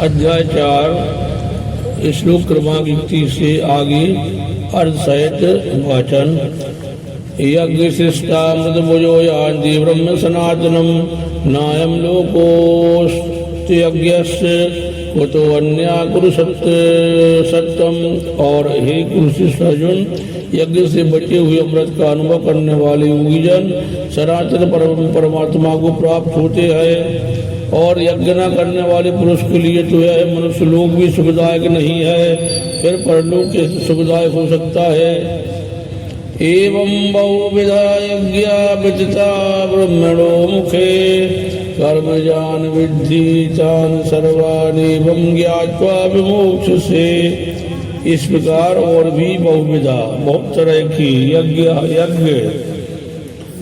अध्याय 4 श्लोक क्रमांक 31 से आगे अर्ध सहित वाचन। यज्ञ शिष्टामृत भुजो यान्ति ब्रह्म सनातनम नायम लोकोस्ति यज्ञस्य कुतो अन्या कुरु सत्यम। और हे कुरुशिष्ट अर्जुन, यज्ञ से बचे हुए अमृत का अनुभव करने वाले योगीजन सनातन परमात्मा को प्राप्त होते हैं। और यज्ञ न करने वाले पुरुष के लिए तो यह मनुष्य लोक भी सुखदायक नहीं है, फिर परलोक कैसे सुखदायक हो सकता है। एवं बहुविधा यज्ञा विदिता ब्रह्मणो मुखे कर्मजान विद्धि तान सर्वानेवं ज्ञात्वा विमोक्षसे। इस प्रकार और भी बहुविधा बहुत तरह की यज्ञ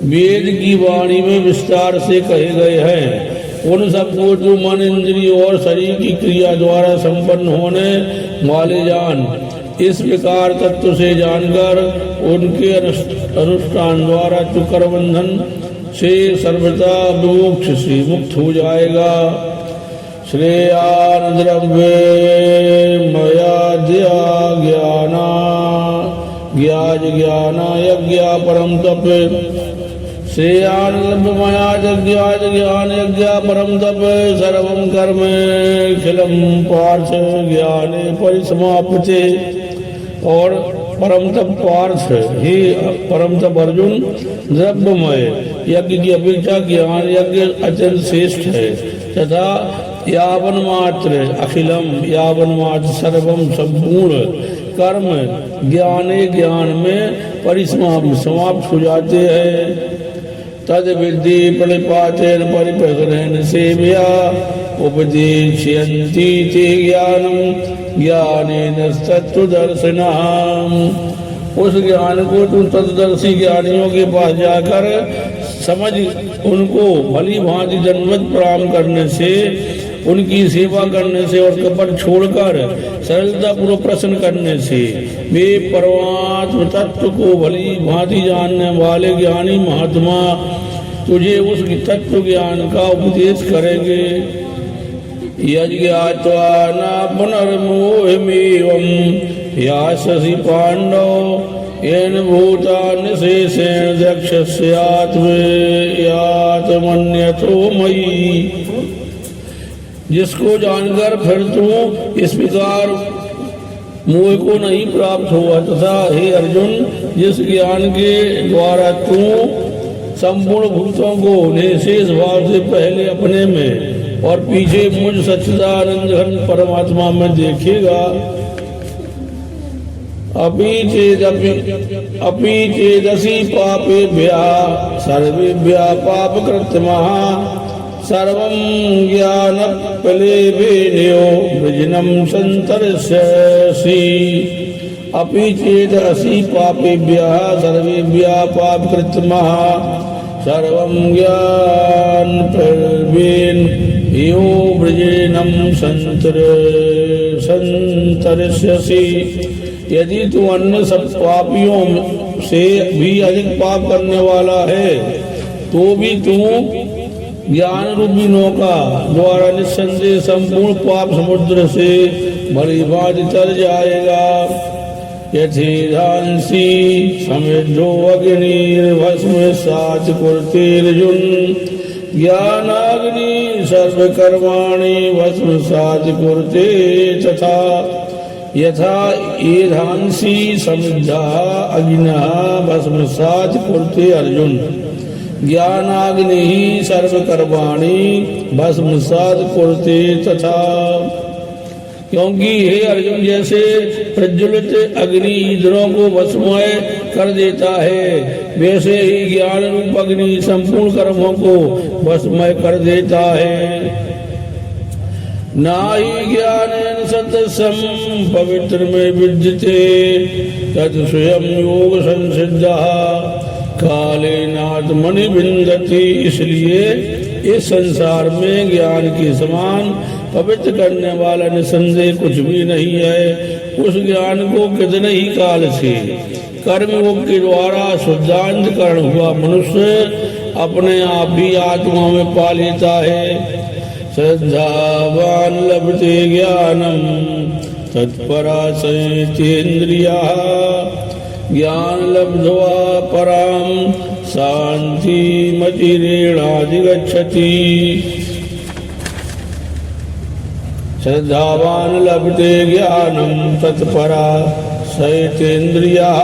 वेद की वाणी में विस्तार से कहे गए हैं। उन सबको जो मन इंद्रिय और शरीर की क्रिया द्वारा संपन्न होने वाले जान, इस प्रकार तत्व से जानकर उनके अनुष्ठान द्वारा तो कर्मबंधन से सर्वथा विमोक्ष से मुक्त हो जाएगा। श्रेयान द्रव्य मया दिया ज्ञाना ज्ञाना यज्ञ परम तप। श्रेयान द्रव्य मया ज्ञान यज्ञ परम तप। सर्वं कर्म खिलम पार्थ ज्ञाने परिसमाप्यते। और परम तप पार्थ, हे परम तप अर्जुन, द्रव्यमय यज्ञ की अपेक्षा ज्ञान यज्ञ अत्यंत श्रेष्ठ है। तथा यावन मात्र अखिलम, यावन मात्र सर्वम संपूर्ण कर्म ज्ञाने ज्ञान में समाप्त हो जाते हैं। तद विद्धि प्रणिपातेन परिप्रकरण सेव्या उपदेक्ष्यन्ति ते ज्ञानम ज्ञानेन तत्त्वदर्शिनाम्। उस ज्ञान को तुम तत्वदर्शी ज्ञानियों के पास जाकर समझ, उनको भली भांति दंडवत प्रणाम करने से, उनकी सेवा करने से और कपट छोड़कर सरलता पूर्वक प्रश्न करने से वे परमात्म तत्व को भली भांति जानने वाले ज्ञानी महात्मा तुझे उस तत्व ज्ञान का उपदेश करेंगे। यज्ञात्वा न पुनर्मोहमेवं यास्यसि पांडव येन भूतानि शेषेण द्रक्ष्यस्यात्मन्यतो मयि। जिसको जानकर फिर तू इस प्रकार मोह को नहीं प्राप्त हुआ, तथा हे अर्जुन, जिस ज्ञान के द्वारा तू संपूर्ण भूतों को निशेष भाव से पहले अपने में और पीछे मुझ सच्चिदानंद घन परमात्मा में देखेगा। अपि चेदसि पापेभ्यः सर्वेभ्यः पापकृत्तमः सर्वं ज्ञानप्लवेनयो वृजनं सन्तरिष्यसि। अपि चेदसि पापेभ्यः सर्वेभ्यः पापकृत्तमः सर्वं ज्ञानप्लवेनयो वृजनं सन्तरिष्यसि। यदि तू अन्य सब पापियों से भी अधिक पाप करने वाला है, तो भी तू ज्ञान रूपी नौका द्वारा निस्संदेह संपूर्ण पाप समुद्र से भली भांति तर जाएगा। यथेधांसी समिद्धो अग्निर्भस्म साच कुरुतेर्जुन ज्ञानाग्नि सर्वकर्माणि भस्म साच कुरुते तथा। यथा एधांसी समिद्धा अग्निः भस्म साच कुरुते अर्जुन ज्ञानाग्नि ही सर्वकर्माणि भस्मसात् कुरुते तथा। क्योंकि हे अर्जुन, जैसे प्रज्वलित अग्नि इंद्रियों को भस्ममय कर देता है, वैसे ही ज्ञान रूप अग्नि संपूर्ण कर्मों को भस्ममय कर देता है। नाहि ज्ञानेन सतसं पवित्र में विद्यते तत् स्वयं योग संसिद्धः कालेनात्मनि विन्दति। इसलिए इस संसार में ज्ञान के समान पवित्र करने वाला निसंदेह कुछ भी नहीं है। उस ज्ञान को कितने ही काल से कर्मयोग के द्वारा शुद्धांतकरण हुआ मनुष्य अपने आप ही आत्मा में पा लेता है। श्रद्धावान् लभते ज्ञानं तत्पराशयेन्द्रियाः ज्ञान लब्ध्वा परां शान्तिमचिरेणाधिगच्छति श्रद्धावान् लभते ज्ञानं तत्पराशयेन्द्रियाः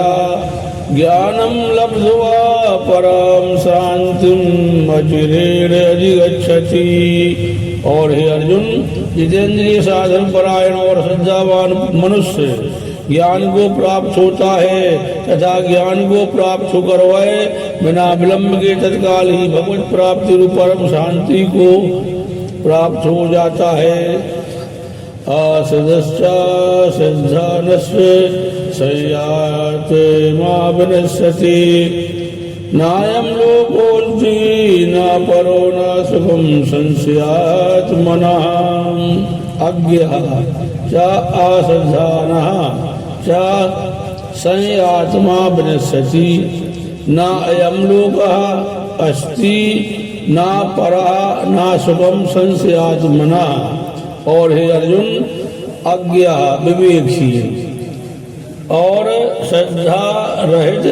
ज्ञानं लब्ध्वा परां शान्तिमचिरेणाधिगच्छति। और हे अर्जुन, जितेंद्रिय साधन परायण और श्रद्धावान मनुष्य ज्ञान को प्राप्त होता है तथा ज्ञान को प्राप्त होकर वह बिना विलंब के तत्काल ही भगवत प्राप्ति रूप परम शांति को प्राप्त हो जाता है। असदश्चा श्रद्धानस्य संयातमाविनश्यति नायं लोकोऽस्ति न परो न सुखं संस्यात्मनः अज्ञः च अश्रद्धानः च संयात्मा विनश्यति न अयं लोकः अस्ति न परः न सुखं संस्यात्मनः। और हे अर्जुन, अज्ञः विवेकहीन और श्रद्धा रहित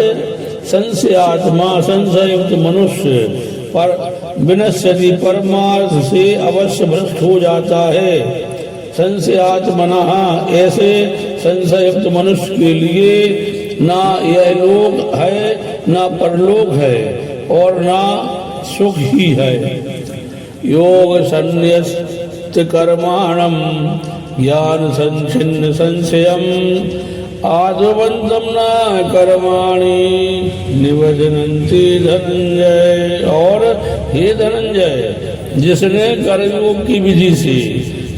संशयात्मा संशयुक्त मनुष्य पर विनश्यति परमार्थ से अवश्य भ्रष्ट हो जाता है। संशयात्मना ऐसे संशयुक्त मनुष्य के लिए ना यह लोक है ना परलोक है और ना सुख ही है। योग संन्यस्त कर्माणम ज्ञान संचिन्न संशयम आद्वंतम न कर्माणि निवदनन्ति धनंजय। और हे धनंजय, जिसने कर्मयोग की विधि से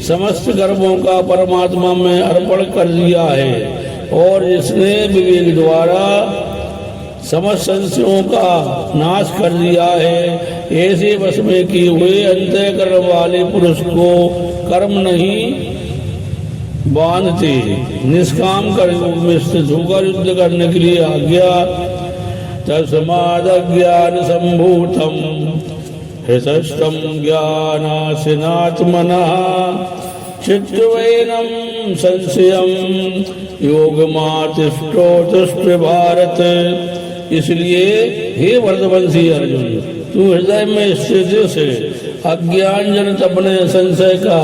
समस्त कर्मों का परमात्मा में अर्पण कर दिया है और जिसने विवेक द्वारा समस्त संशयों का नाश कर दिया है, ऐसे वश में किए हुए अंतःकरण वाले पुरुष को कर्म नहीं बांधते निष्काम कर्मयोग में स्थित होकर युद्ध करने के लिए आज्ञा। तस्मादज्ञान संभूतम हृतस्थं ज्ञानासिनात्मनः चित्तवैनं संशयं योगमातिष्ठोतिष्ठ भारत। इसलिए हे वर्तवंशी अर्जुन, तू हृदय में स्थित से अज्ञान जनित अपने संशय का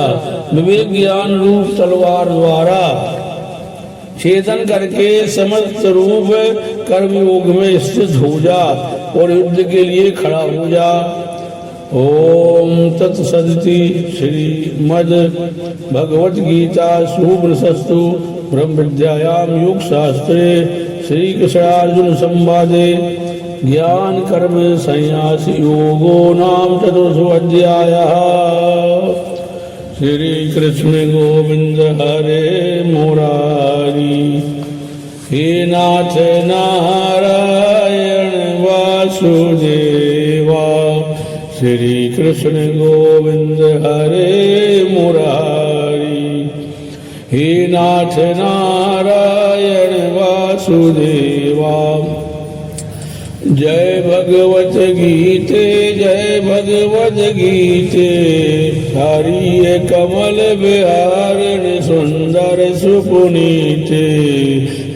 विवेक ज्ञान रूप तलवार द्वारा छेदन करके समस्त रूप कर्मयोग में स्थित हो जा और युद्ध के लिए खड़ा हो जा। ओम तत्सदिति श्रीमद् भगवद गीता सुब्रसस्तु ब्रह्म विद्यायाम योग शास्त्रे श्री कृष्णार्जुन संवादे ज्ञान कर्म संन्यास योगो नाम चतुर्थोऽध्यायः। श्री कृष्ण गोविंद हरे मुरारी हे नाथ नारायण वासुदेवा। श्री कृष्ण गोविंद हरे मुरारी हे नाथ नारायण वासुदेवा। जय भगवत गीते जय भगवत गीते हरि कमल विहारिणि सुंदर सुपुनीते।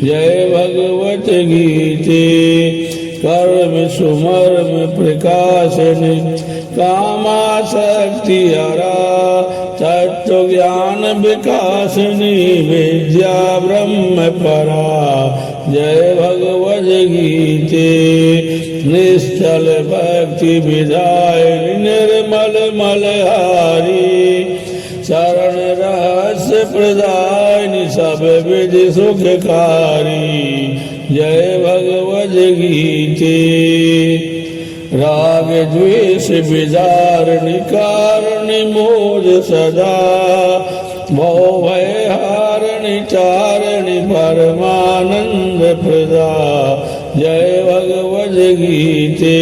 जय भगवत गीते कर्म सुमर्म प्रकाशनि कामासक्ति हरा तत्व ज्ञान विकासनि विद्या ब्रह्म परा। जय भगवद गीते निश्चल भक्ति विधायिनी निर्मल मलहारी शरण रहस्य प्रदायिनी सब विधि सुखकारी। जय भगवद गीते राग द्वेष विदारिणी कारिणी मोद सदा भव भय हारिणी चारिणी परमानंद प्रदा। जय भगवद गीते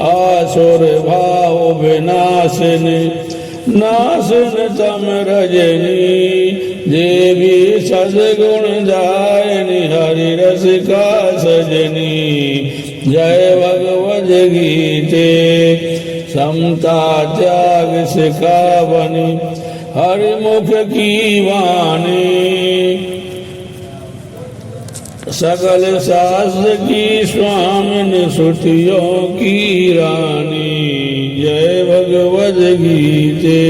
आसुर भाव विनाशिनी नाशन तम रजनी देवी सद्गुण दायिनी हरि रसिका सजनी। जय भगवद गीते समता त्याग सिखावनी हरिमुख की वाणी सकल शास्त्र की स्वामिन सुतियों की रानी जय भगवद गीते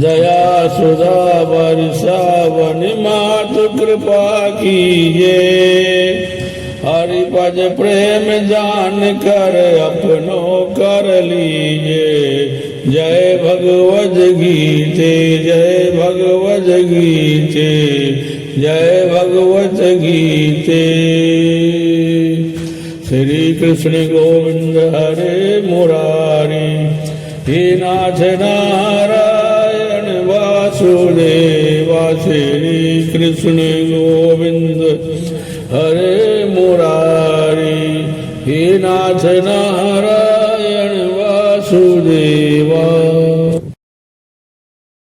दया सुधा बरसावन मातु कृपा कीजे हरिपद प्रेम जान कर अपनो कर लीजे जय भगवद गीते जय भगवद गीते जय भगवत गीते श्री कृष्ण गोविंद हरे मुरारी हे नाथ नारायण वासुदेवा श्री कृष्ण गोविंद हरे मुरारी हे नाथ नारायण वासुदेव